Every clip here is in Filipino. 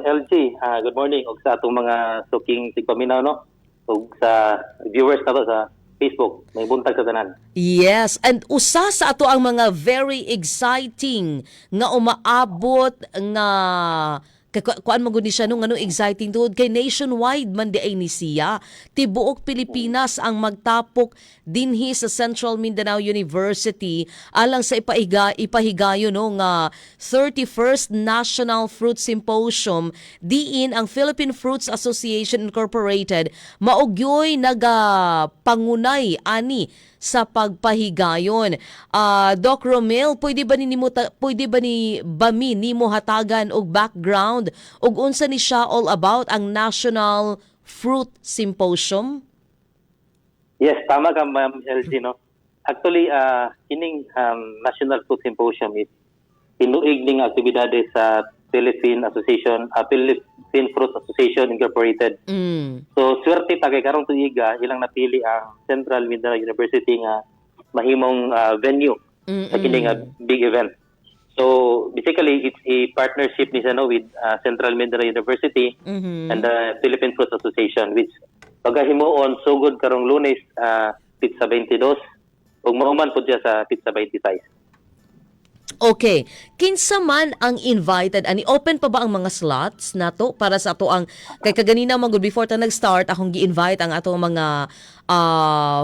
LG, good morning og sa atong mga suking tigpaminaw no ug sa viewers nato sa Facebook. May buntag sa tanan. Yes, and usa sa ato ang mga very exciting nga umaabot nga kuan mo gud ni siya nung exciting tuod kay nationwide man di ay ni siya. Tibuok Pilipinas ang magtapok dinhi sa Central Mindanao University alang sa ipahigayo no nga 31st National Fruit Symposium diin ang Philippine Fruits Association Incorporated maugyoy pangunay ani sa pagpahigayon. Doc Romel, pwede ba ni Bami nimo hatagan og background ug unsa ni siya all about ang National Fruit Symposium? Yes, tama ka Ma'am LG no. Actually, kining National Food Symposium is tinuig ning aktibidades sa Philippine Fruit Association Incorporated. So swerte ta kay karong tuiga ilang napili ang Central Mindanao University nga mahimong venue sa kini nga big event. So basically it's a partnership ni Sano with Central Mindanao University and the Philippine Fruit Association which pagahimuon sugod karong Lunes Pizza 22 ug mauman pud siya sa Pizza 26. Okay. Kinsa man ang invited? Ani open pa ba ang mga slots nato para sa ato ang kay kaganina man before ta nag-start akong gi-invite ang ato mga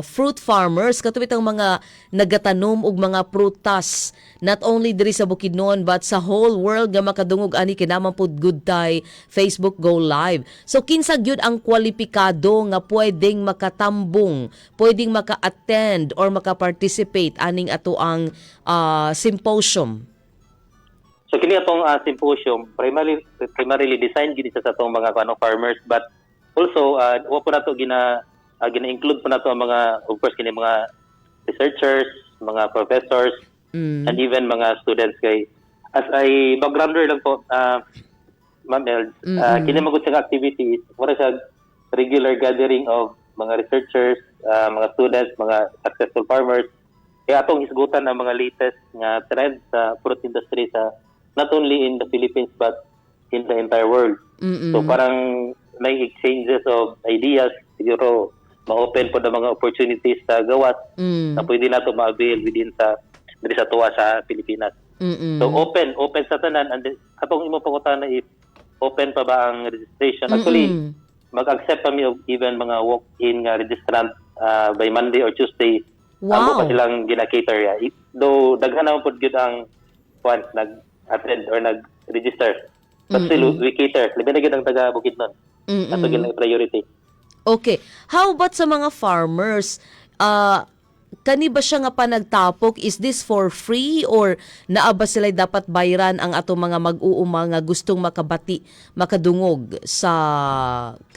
fruit farmers katubit ang mga nagatanom og mga prutas not only diri sa Bukidnon but sa whole world nga makadungog ani kinahanglan pud good tay Facebook go live. So kinsa gyud ang kwalipikado nga pwedeng makatambong, pwedeng maka-attend or maka-participate aning ato ang symposium? So kini atong symposium primarily designed gid sa atong mga farmers but also wa po nato gina-include po nato ang mga of course kini mga researchers, mga professors and even mga students kay as ay backgrounder lang po Ma'am El, kini magud sa activities mura sa regular gathering of mga researchers, mga students, mga successful farmers. Kaya atong hisgutan ang mga latest nga trend sa fruit industry sa not only in the Philippines but in the entire world. So parang may exchanges of ideas, siguro ma-open po na mga opportunities sa gawas na pwede nato ma-avail within sa diri sa tuwa sa Pilipinas. So open sa tanan and atong imo pangutan na if open pa ba ang registration. Actually mag-accept kami of even mga walk-in nga registrant by Monday or Tuesday. Ako pa silang gina-cater ya. Though daghan naman po gyud ang nag-attend or nag-register. But still, we cater. Liban na gyud ang taga Bukidnon. Ato gyud ang priority. Okay. How about sa mga farmers? Kani ba siya nga panagtapok? Is this for free or naa ba sila dapat bayaran ang ato mga mag-uuma nga gustong makadungog sa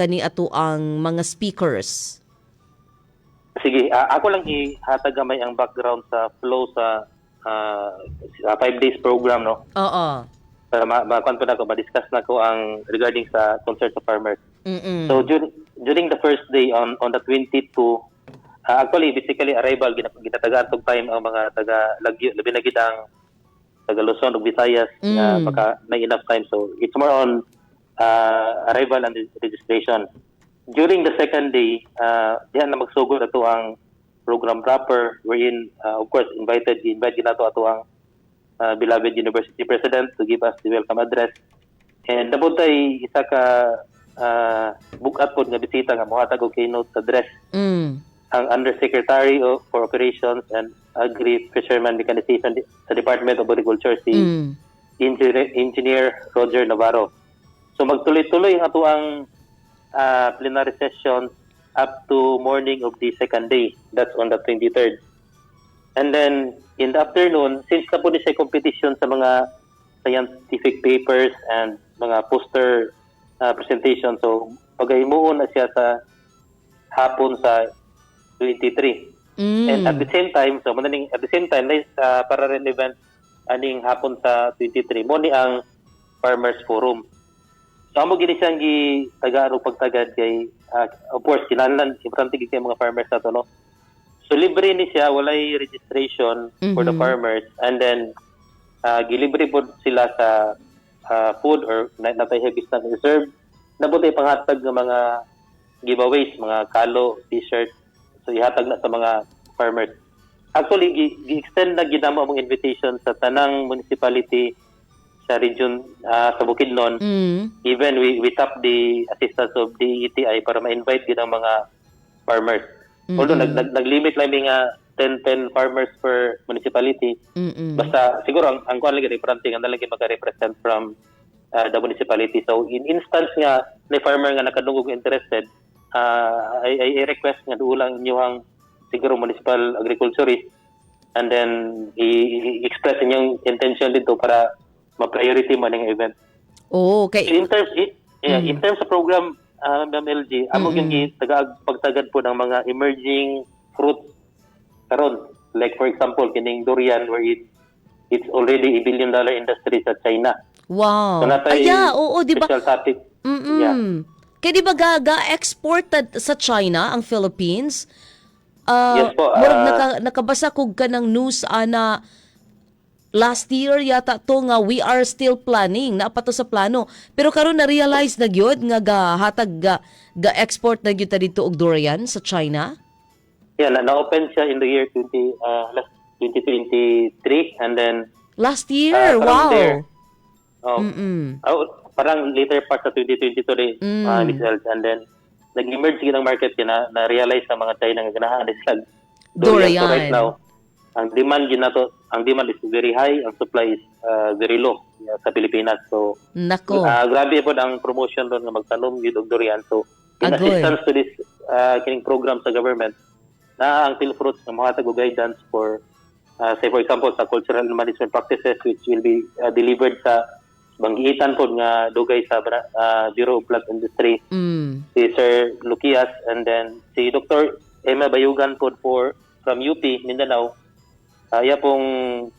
kani ato ang mga speakers? Sige, ako lang ihatag gamay ang background sa flow sa 5 days program no. Oo. Para ma-confirm na ko, ma-discuss na ko ang regarding sa concert sa farmers. So during the first day on the 22, actually basically arrival ginatagaan tog time ang mga taga Lagyo, labi na gid ang taga Luzon ug Visayas na baka may enough time. So it's more on arrival and registration. During the second day, diyan na magsugod ato ang program proper wherein of course invite ginato ato ang beloved University President to give us the welcome address. And nabuntay isa ka bukat pod nga bisita nga mohatag og keynote address. Ang Undersecretary for Operations and Agri-Fisherman Mechanization sa Department of Agriculture, si Engineer Roger Navarro. So magtuloy-tuloy ang ato ang plenary session up to morning of the second day. That's on the 23rd. And then, in the afternoon, since na po siya competition sa mga scientific papers and mga poster presentation, so pag-imuon na siya sa hapon sa 23. And at the same time, para relevant aning hapon sa 23, mo ni ang Farmers Forum. So amo gini siyang tagaan og pagtagad kay of course kinahanglan importante gid kay mga farmers nato no. So libre ni siya, walay registration for the farmers and then gilibre pod sila sa food or natay heavy stock reserve. Nabutay panghatag ng mga giveaways, mga kalo, t-shirt. So ihatag na sa mga farmers. Actually, gi-extend na ginamo ang invitation sa tanang municipality sa region sa Bukidnon. Even we tap the assistance of the ETI para ma-invite gid ang mga farmers. Although nag-limit lang nga 10 farmers per municipality. Basta siguro ang kuan lagi different ang lagi maka-represent from the municipality. So in instance nga na farmer nga nakadungog interested, I request nga duulang inyong siguro municipal agriculturist, and then i-express inyong intention dito para ma-priority mo ng event. Oh, okay. In terms of program, Ma'am LG, amo yung pagtagad po ng mga emerging fruits karon. Like for example, kining durian where it's already $1 billion industry sa China. Wow. So natay oo, di ba? special topic. Yeah. Kaya di ba exported sa China ang Philippines? Yes po. Nakabasa kog ka ng news na last year yata to nga we are still planning na pa to sa plano, pero karon na realize na gyud nga ga-export na gyud ta dito og durian sa China. Yeah, na-open siya in the year 2023, and then last year. Wow. There, parang later part sa 2022 rin, and then nag-emerge ng market na na-realize ng mga China nga ganahan sila durian. So right now, ang demand is very high, ang supply is very low sa Pilipinas. So nako. Grabe po ang promotion doon nga magtanom gyud og durian. So in assistance to this kining program sa government, na ang Philfruits nga mohatag og guidance for say for example sa cultural management practices which will be delivered sa banggitan po nga dugay sa Bureau of Plant Industry, si Sir Luquias, and then si Dr. Emma Bayugan po from UP Mindanao. Iya pong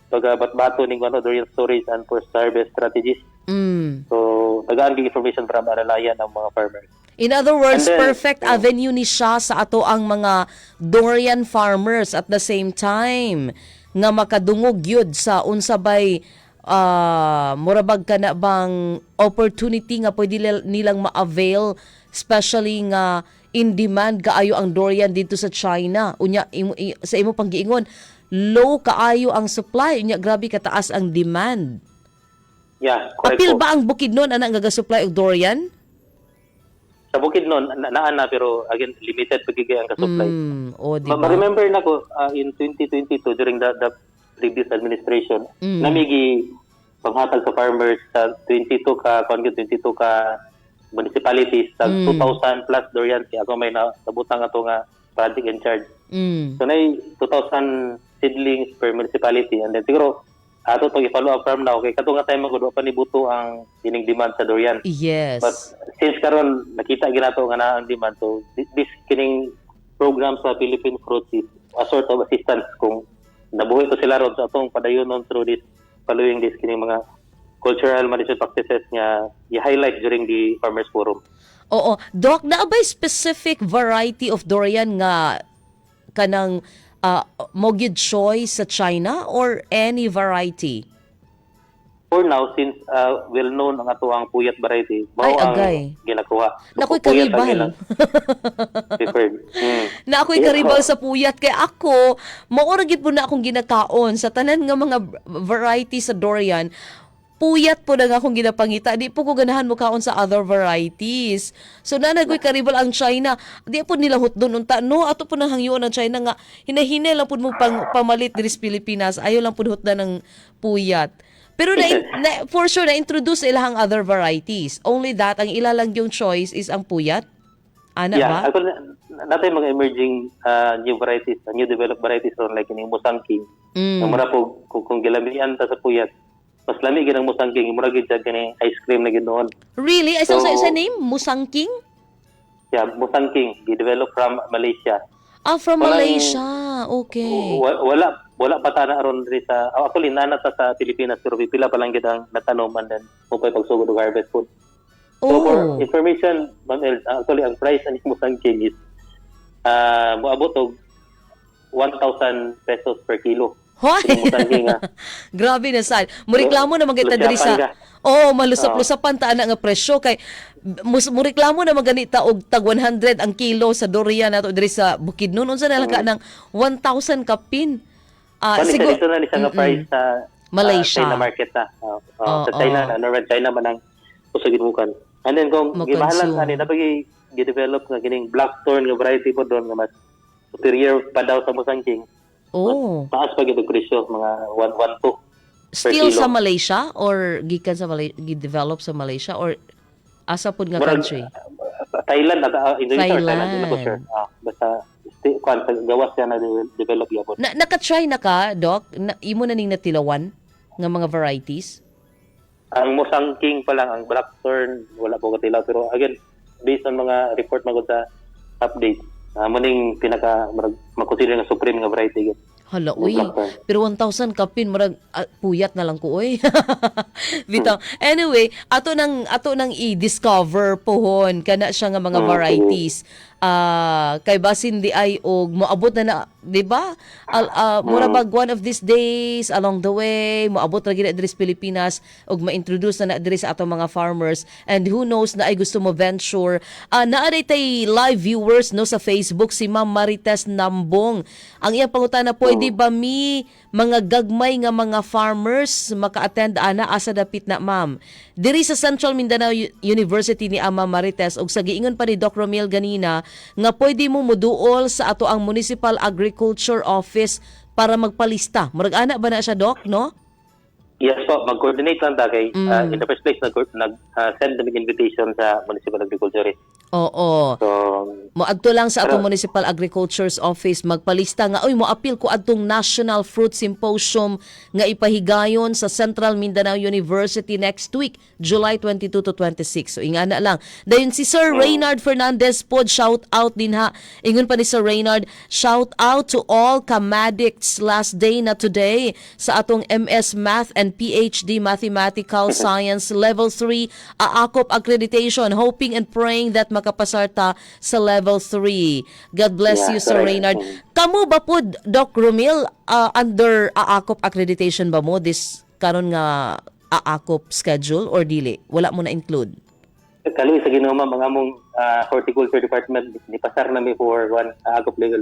pagbatbato ning durian storage and post-harvest strategies. So tagaan gyud information para maaralayan ang mga farmers. In other words, perfect avenue ni siya sa ato ang mga durian farmers at the same time nga makadungog yun sa unsabay murabag ka na bang opportunity nga pwede nilang ma-avail, especially nga in demand kaayo ang durian dito sa China. Unya sa imo pang giingon, low kaayo ang supply, unya grabe kataas ang demand. Yeah, correct. Apil ba ang Bukidnon ana nga ga-supply og durian? Sa Bukidnon na pero again limited pagigay ang ka-supply. Diba? Ma-remember na ko in 2022 during the previous administration, namigi panghatag sa farmers sa 22 ka municipalities sa 2,000 plus durian siya. Ako may nabutang ato nga project in charge. So na 2,000 seedlings per municipality, and then siguro ato to i-follow up from now kay kato nga time magud pa ni buto ang ining demand sa durian. Yes. But since karon nakita ginato nga na ang demand, so this kining program sa Philippine Fruits is a sort of assistance kung nabuhi to sila ron sa atong padayonon through this following this kining mga cultural management practices nga i-highlight during the Farmers Forum. Oo. Doc, naabay specific variety of durian nga kanang mogid choice sa China or any variety? For now, since well-known ang ato ang puyat variety, mao ang ginakuha. Nakoy karibal. Na ako'y karibal sa puyat. Kaya ako, mauragit po na akong ginakaon sa tanan nga mga variety sa durian. Puyat po na nga akong ginapangita. Di po ko ganahan mo kaon sa other varieties. So nanagoy karibal ang China. Di po nila hutdon unta. No, ato po nang hangyoon ng China nga. Hinahinay lang po mo pamalit diris Pilipinas. Ayaw lang po hutdan ng puyat. Pero for sure, na-introduce ilahang other varieties. Only that, ang ilalang yung choice is ang puyat. Ana ba? Ako natin mga emerging new varieties, new developed varieties like yung musangking. Ang mura po, kung gilamian ta sa puyat, mas lami ginang musangking, mura gid siya kini ice cream na ginoon. Really? Ay, so, sa name? Musangking? Yeah, musangking. Gi-develop from Malaysia. From Malaysia. Okay. Wala pa ta na aron ri sa actually nana ta sa Pilipinas pero pila pa lang gid ang natanom and then mo pa pagsugod og harvest food. So for information, Ma'am El, actually ang price ani musangking is moabot og 1,000 pesos per kilo. Hoy. Musangking nga. Grabe na sad. Mureklamo na magita diri sa Lusyapan ka. malusap-lusapan ta na nga presyo kay mureklamo na maganita og tag 100 ang kilo sa durian nato diri sa Bukidnon. Unsa na lang ka ng 1,000 kapin. Sigo, dito na isang price sa Malaysia. China market na. Sa China, Northern China man ang kusog ginukan. And then kung gibahalan ani napagi gi-develop nga kining blackthorn nga variety po doon nga mas superior pa daw sa musangking. Oh. Taas pa gyud ang presyo mga 112 per Still kilo. sa Malaysia or gikan sa gi-develop sa Malaysia or asa pud nga Murag, country? Thailand at Indonesia or Thailand. Thailand, hindi ko sure. Basta gawas siya na develop yapon. Naka-try na ka, Doc? Imo na ning natilawan nga mga varieties? Ang musangking pa lang, ang blackthorn, wala po katilaw. Pero again, based on mga report magod sa update, muning pinaka makonsider nga supreme nga variety. Hala, uy. Pero 1,000 kapin, marag puyat na lang ko, uy. Bitaw. Anyway, ato nang i-discover pohon kana siya nga mga varieties. Kay basin di ay og moabot na, di ba? Mura bag one of these days along the way moabot ra gid diri sa Pilipinas og ma-introduce na diri sa atong mga farmers, and who knows na ay gusto mo venture. Naa tay live viewers no sa Facebook, si Ma'am Marites Nambong. Ang iyang pangutana, pwede ba mga gagmay nga mga farmers maka-attend ana asa dapit na, ma'am? Diri sa Central Mindanao University ni Ama Marites og sa giingon pa ni Doc Romel ganina nga pwede mo moduol sa ato ang Municipal Agriculture Office para magpalista. Murag ana ba na siya, Doc, no? Yes po, mag-coordinate lang ta kay in the first place nag-send the invitation sa Municipal Agriculture. Oo. So, Moadto lang sa atong Municipal Agriculture's Office magpalista nga moapil ko adtong National Fruit Symposium nga ipahigayon sa Central Mindanao University next week, July 22 to 26. So ingana lang. Dayon si Sir Reynard Fernandez pod, shout out din ha. Ingon pa ni Sir Reynard, shout out to all Kamadicts, last day na today sa atong MS Math and PhD Mathematical Science Level 3 AACOP accreditation, hoping and praying that makapasarta sa Level 3. God bless you, Sir Reynard. Kamu ba po, Doc Romel, under AACOP accreditation ba mo this karon nga AACOP schedule or dili? Wala mo na include? Kaloy sa Ginoo ma'am, ang among horticulture department ni pasar na mi for one AACOP level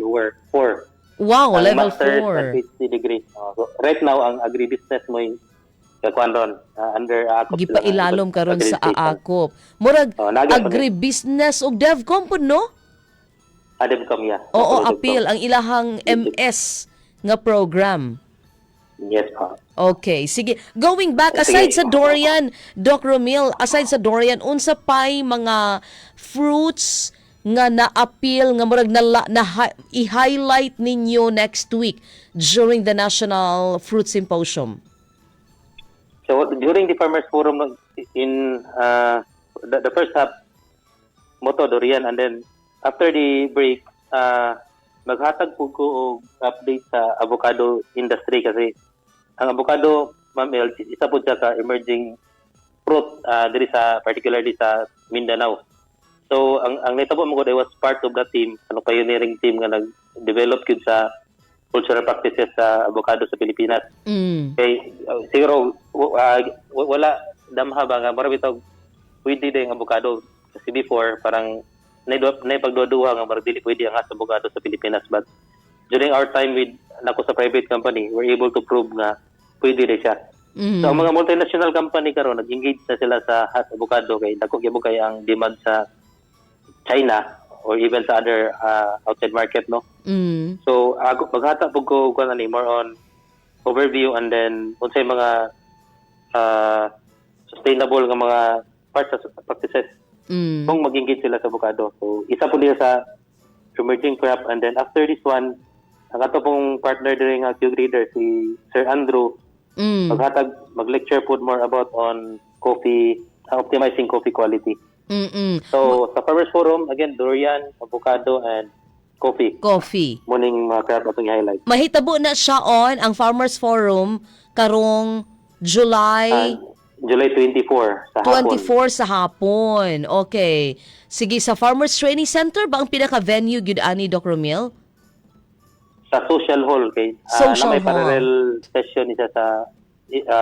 4. Wow, ang level master's 4. and PhD degree. So right now ang agribusiness mo yung kakuan ron under AACOP. Gipailalom karon sa AACOP. Murag agribusiness og DevCom pud, no? DevCom, yeah. Oo, appeal ang ilahang MS nga program. Yes po. Okay, sige. Going back, aside sa durian, Doc Romel, aside sa durian, unsa pay mga fruits nga na-appeal, nga murag i-highlight ninyo next week during the National Fruit Symposium? So during the Farmers Forum in the first half, moto durian, and then after the break, maghatag po ko og update sa avocado industry kasi ang avocado, Ma'am El, isa po siya ka emerging fruit diri sa particularly sa Mindanao. So ang nitabo mo ko, I was part of that team, pioneering team nga nag-develop gyud sa cultural practices sa avocado sa Pilipinas. Okay, siguro wala damha ba nga marami tawag pwede din ang avocado kasi before parang naipagduduha nga marami dili pwede ang avocado sa Pilipinas, but during our time with nako sa private company, we're able to prove nga pwede din siya. So ang mga multinational company karon nag-engage na sila sa hot avocado kay dako gyud kay ang demand sa China or even sa other outside market, no? So ako maghata pug ko kanani more on overview, and then unsay mga sustainable nga mga parts sa practices kung mag-engage sila sa avocado. So isa po niya sa emerging crop, and then after this one ang ato pong partner during Q Grader si Sir Andrew mag-lecture po more about on coffee, optimizing coffee quality. So sa Farmers Forum, again, durian, avocado, and coffee. Muning mga crop atong i-highlight. Mahitabo na siya on ang Farmers Forum karong July 24 sa hapon. 24 sa hapon. Okay. Sige, sa Farmers Training Center ba ang pinaka-venue gyud ani, Doc Romel? sa social hall kay Social na may hall. parallel session isa sa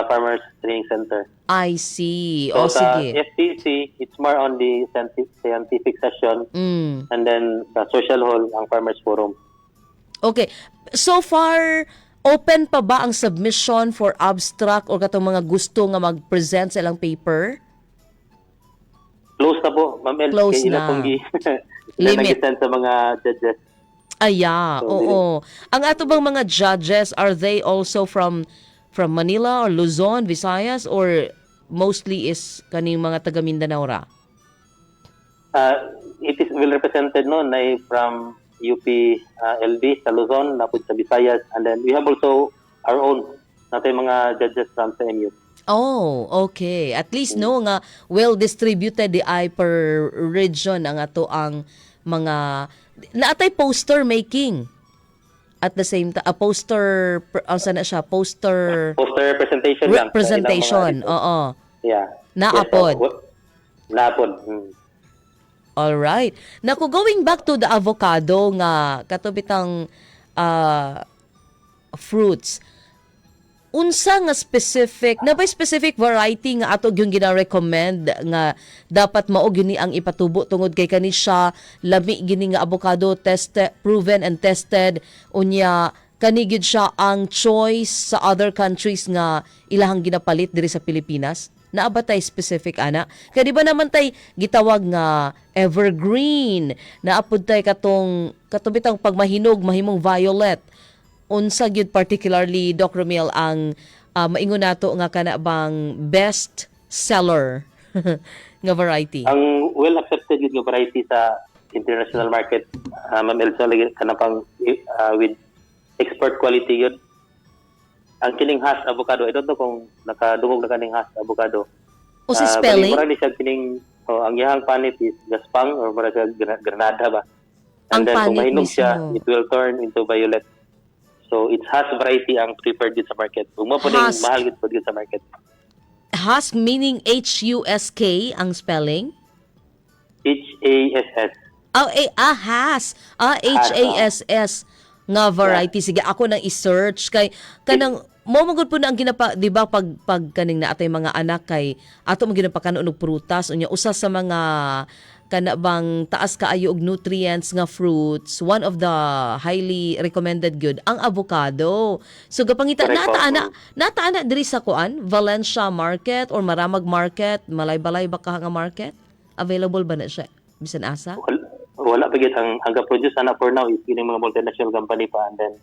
Farmers Training Center. I see. So sa Sige. FTC, it's more on the scientific session, Mm. and then sa social hall ang Farmers Forum. Okay. So far, open pa ba ang submission for abstract or katong mga gusto nga mag-present sa ilang paper? Close na po, Ma'am El. Close kay na. Limit. Limit. Sa mga judges. Aya, So, oo. Ang ato bang mga judges, are they also from Manila or Luzon, Visayas, or mostly is kaning mga taga Mindanao ra? It is well represented no na from UP LB sa Luzon, napod sa Visayas, and then we have also our own natay mga judges from sa MU. Oh, okay. At least no nga well distributed di ay per region ang ato ang mga naatay poster making. At the same time, poster saan na siya? Poster Poster presentation lang. sa ilang mga representation. resources. Oo. Yeah. Naapod. Yes, naapod. All right. Naku, going back to the avocado nga katubitang fruits. Unsa nga specific, na ba specific variety nga ato yung gina-recommend nga dapat mao gini ang ipatubo tungod kay kani siya lami gini nga avocado tested, proven and tested unya kani gid siya ang choice sa other countries nga ilahang ginapalit diri sa Pilipinas? Naa ba tay specific ana? Kaya di ba naman tay gitawag nga evergreen, naapod tay katubitang pagmahinog mahimong violet. Unsa gyud particularly Doc Romel ang maingon nato nga kana bang best seller nga variety? Ang well accepted yun nga variety sa international market, Ma'am Elsa, kana pang with export quality yun. Ang kining Hass avocado, I don't know kung nakadungog na kaning Hass avocado. O si spelling? Mura ni siya kining, ang iyang panit is gaspang or mura siya granada ba. Ang And then kung panit mahinog siya, mismo. it will turn into violet. So it's Hass variety ang preferred dito sa market. Kung mo po Hass. mahal dito sa market. Husk meaning H-U-S-K ang spelling? Hass. Oh, Hass. H-A-S-S nga variety. Sige, ako nang i-search kay kanang mo magud po na ang ginapa, di ba pag kaning na atay mga anak kay ato mo ginapakanon og prutas unya usa sa mga kana bang taas kaayo og nutrients nga fruits, one of the highly recommended good ang avocado. So gapangita Correct nata ana diri sa kuan Valencia market or Maramag market, malay-balay ba ka nga market? Available ba na siya bisan asa? Wala pa gid ang produce ana for now is kining mga multinational company pa, and then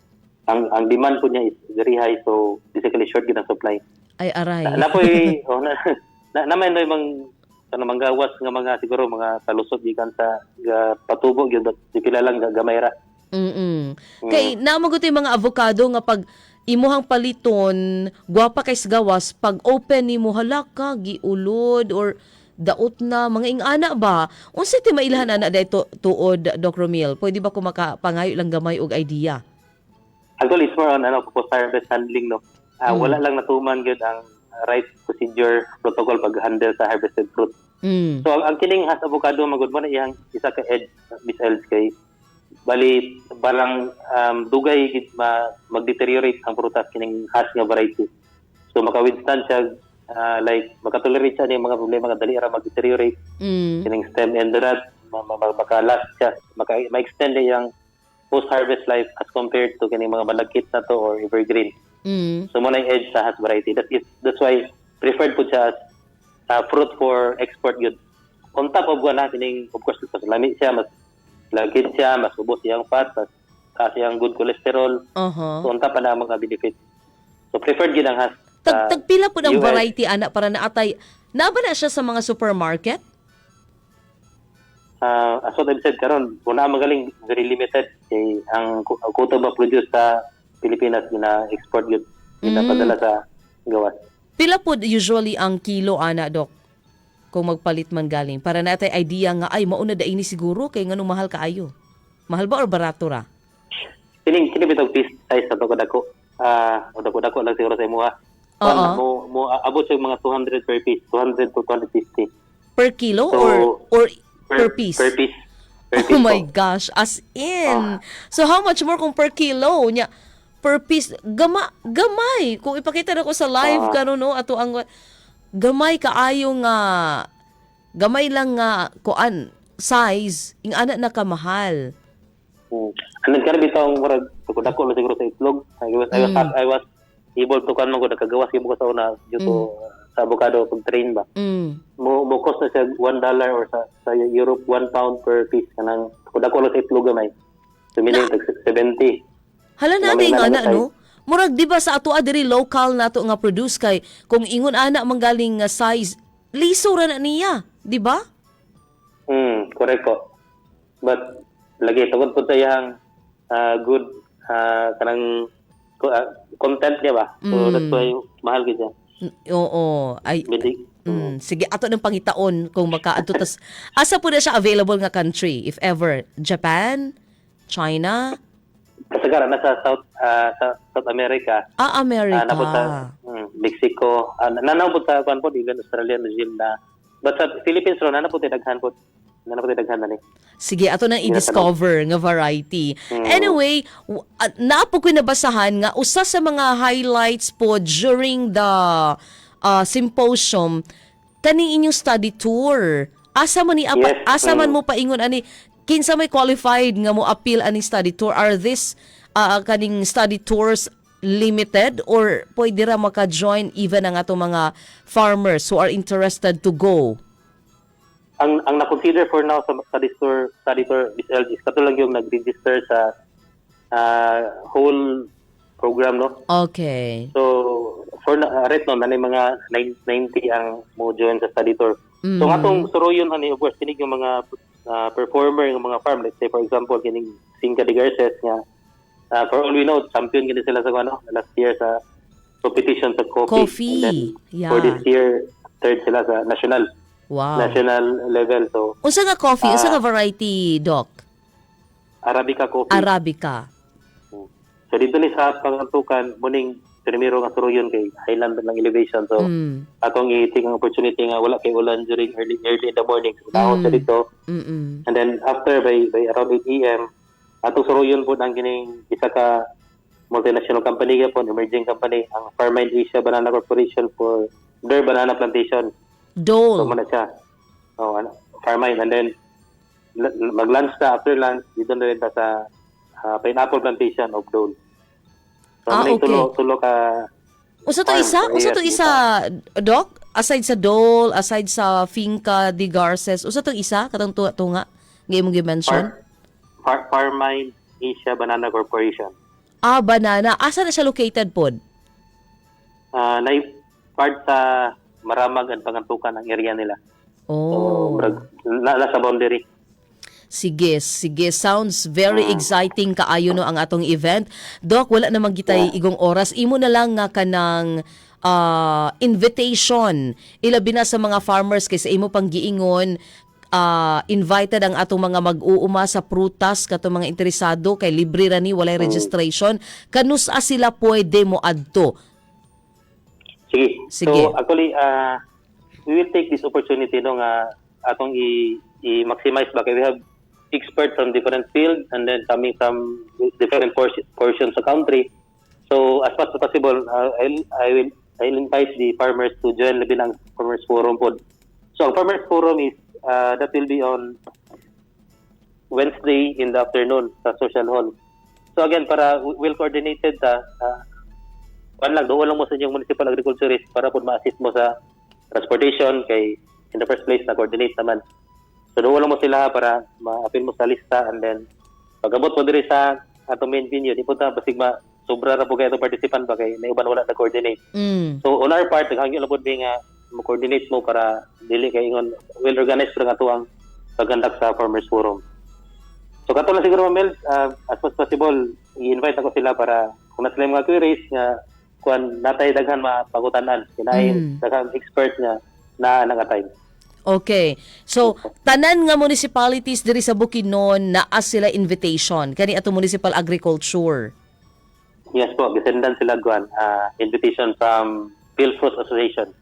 ang demand po niya is very high, so basically short gid ang supply. Ay aray. Napoy may mang manggawas nga mga siguro mga kalusot gikan sa patubo gyud dipila lang gamay ra. Kay namagot yung mga avocado nga pag imuhang paliton, gwapa kay sa gawas, pag open nimo halaka giulod or daot na mga ingana ba? Unsa ti mailhan ana dayto tuod Doc Romel? Pwede ba ko makapangayo lang gamay og idea? Actually, it's more on post-harvest handling, no? Wala lang natuman gyud ang right procedure protocol pag-handle sa harvested fruit. So, ang kining Hass avocado, magud mo na iyang isa ka edge, Miss Els, kay bali, barang dugay gid mag-deteriorate ang prutas kining Hass nga variety. So, maka-withstand siya, like, makatolerate siya ng mga problema nga dali ra mag-deteriorate kining stem and that, maka-last siya, ma-extend iyang post-harvest life as compared to kining mga malagkit na to or evergreen. So, muna yung edge sa Hass variety. That's why preferred po siya as fruit for export good. On top of kining, of course, mas lami siya, mas lagkit siya, mas ubos siyang fat, mas taas siyang good cholesterol. So, on top pa na mga benefit. So, preferred yun ang Hass. Tagpila po ng US. variety ana para naatay. Na ba na siya sa mga supermarket? As what I've said karon, una magaling very limited kay ang quota ba produce sa Pilipinas gina-export yun, ginapadala sa gawas. Pila po usually ang kilo ana Doc? Kung magpalit man galing para natay idea nga ay mauna da ini siguro kay nganong mahal kaayo. Mahal ba or barato ra? Kini bitong piece size sa dako. Dako lang siguro sa imuha. Mo abot sa mga 200 per piece, 200 to 250. Per kilo So, or per piece? Per piece. per piece Oh my po. gosh, as in. So how much more kung per kilo nya? Per piece, gamay. Kung ipakita na ko sa live Ah. no, ato ang gamay kaayo nga, gamay lang nga kuan size, ing ana na kamahal. Anong ka na bitaw ang murag dako na siguro sa itlog. I was able to kan mo ko nakagawas gyud ko sa una due to sa avocado pag train ba. Mo cost na siya $1 or sa Europe 1 pound per piece kanang dako lang sa itlog gamay. So meaning 70. Hala na Gamay day nga na na no. Murag di ba sa ato diri local nato nga produce kay kung ingon ana manggaling nga size liso ra na niya, di ba? Correct po. But lagi tungod po sa iyang good kanang content niya ba. So that's why mahal gid siya. Oo. Ay, Bidig. sige, ato ng pangitaon kung makaadto tas asa po na siya available nga country if ever? Japan? China? Kasagaran na sa South America. America. Napot sa Mexico. Nanapot sa kuan po even Australia, New Zealand. But sa Philippines ro nanapot daghan po. Nanapot daghan na ni. Sige, ato nang i-discover nga variety. Anyway, napo ko nabasahan nga usa sa mga highlights po during the symposium kani inyong study tour. Asa man ni Yes, asa man mo paingon ani kinsa may qualified nga mo appeal ani study tour? Are this kaning study tours limited or pwede ra maka-join even ang ato mga farmers who are interested to go? Ang na-consider for now sa study tour is katulad yung nag-register sa whole program no. Okay. So for right now nanay mga 90 ang mo join sa study tour. So atong suruyon ani of course kinig yung mga performer ng mga farm, let's say for example kining Cinca de Garces nga for all we know champion gini sila sa last year sa competition sa coffee. And then, for this year third sila sa national level. So Unsa nga coffee? Unsa nga variety, Doc? Arabica coffee. Arabica. So dito ni sa pangantukan muning primero nga suruyon kay highland ng elevation. So atong i-take ang opportunity nga wala kay ulan during early in the morning. So dahon sa dito. And then after by around 8 AM atong suruyon po ang kining isa ka multinational company po, emerging company, ang Farmine Asia Banana Corporation for their banana plantation. Dole. So muna siya. Farmine. And then mag-lunch na, after lunch dito na rin ta sa pineapple plantation of Dole. So okay. tulo ka Usa to isa, Doc? Aside sa Dole, aside sa Finca de Garces, usa to isa katong tunga nga imong gi-mention? Farmine Asia Banana Corporation. Banana. Asa na siya located pod? Na part sa Maramag ang pangantukan ang area nila. So, nasa boundary. Sige. Sounds very exciting kaayo no ang atong event. Doc, wala namang gitay igong oras. Imo na lang nga kanang invitation. Ilabi na sa mga farmers kaysa imo pang giingon invited ang atong mga mag-uuma sa prutas katong mga interesado kay libre ra ni walay registration. Kanus-a sila pwede mo adto? Sige. So actually we will take this opportunity no nga atong i-maximize ba kay we have experts from different fields and then coming from different portions of country. So as much as possible I'll invite the farmers to join labi ng Farmers Forum po. So ang Farmers Forum is that will be on Wednesday in the afternoon sa Social Hall. So again para well coordinated doon lang mo sa inyong municipal agriculturist para po ma-assist mo sa transportation kay in the first place na coordinate naman. So doon lang mo sila para ma-appeal mo sa lista and then pag-abot mo diri sa atong main venue, di po ta basig sobra ra po kayo participant ba kay naiuban wala na coordinate. So on our part naghangyo lang po nga mo-coordinate mo para dili kay ingon well organized ra nga tuang paggandak sa Farmers Forum. So kato lang siguro Mel, as much as possible i-invite ako sila para kung na sila mga queries nga kuan natay daghan mapagutanan kinain daghang expert nga na nangatay. Okay. So tanan nga municipalities diri sa Bukidnon naa sila invitation kani ato municipal agriculture. Yes po, gisendan sila kuan invitation from Philfrost Association.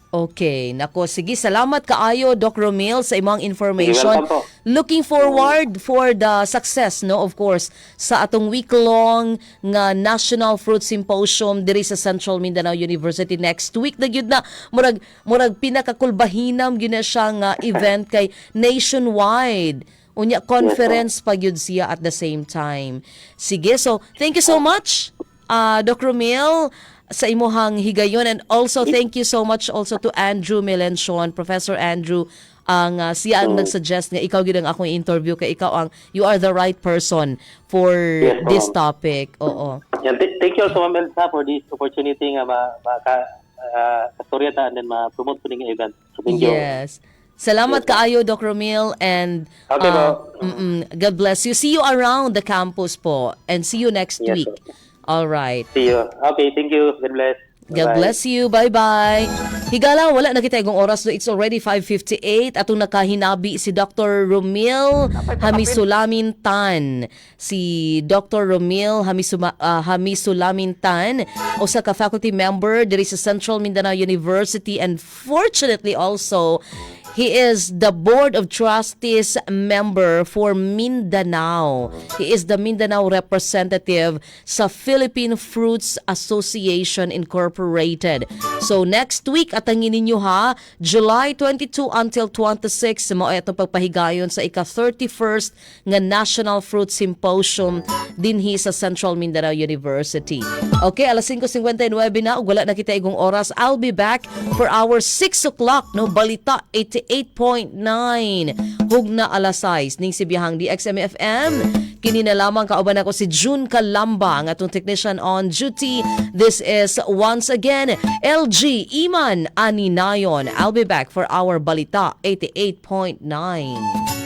Okay, nako, sige, salamat kaayo Doc Romil sa imong information. welcome po. Looking forward for the success, no, of course, sa atong week-long nga National Fruit Symposium diri sa Central Mindanao University next week na gyud na murag pinakakulbahinam gyud na siya nga event kay nationwide. Unya conference pa gyud siya at the same time. Sige, so thank you so much, Doc Romil, sa imuhang higayon, and also thank you so much also to Andrew Melenchon, Professor Andrew, ang siya ang nagsuggest nga ikaw gyud ang akong interview kay you are the right person for Yes, this ma'am. topic. Oo. Yeah, thank you also, Ma'am Elsa, for this opportunity nga kastorya and then ma-promote po ning event. So, thank you. Yes. Salamat kaayo Doc Romil, and Okay po. God bless you. See you around the campus po, and see you next Yes, week. po. All right. See you. Okay, thank you. God bless. God Bye-bye. bless you. Bye-bye. Higala, wala na kita igong oras. So it's already 5:58. Atong nakahinabi si Dr. Romil Hamisulamin Tan. Si Dr. Romil Hamisulamin Tan, usa ka faculty member diri sa Central Mindanao University, and fortunately also he is the Board of Trustees member for Mindanao. He is the Mindanao representative sa Philippine Fruits Association Incorporated. So next week, atangin ninyo ha, July 22 until 26, mao itong pagpahigayon sa ika-31st nga National Fruit Symposium dinhi sa Central Mindanao University. Okay, alas 5:59 na, ug wala na kita igong oras. I'll be back for our 6 o'clock, no, Balita 88.9. Hugna alas 6 ning sibiyahang DXMFM. Kini na lamang kauban ako si June Calamba, ang atong technician on duty. This is once again LG Iman Aninayon. I'll be back for our Balita 88.9.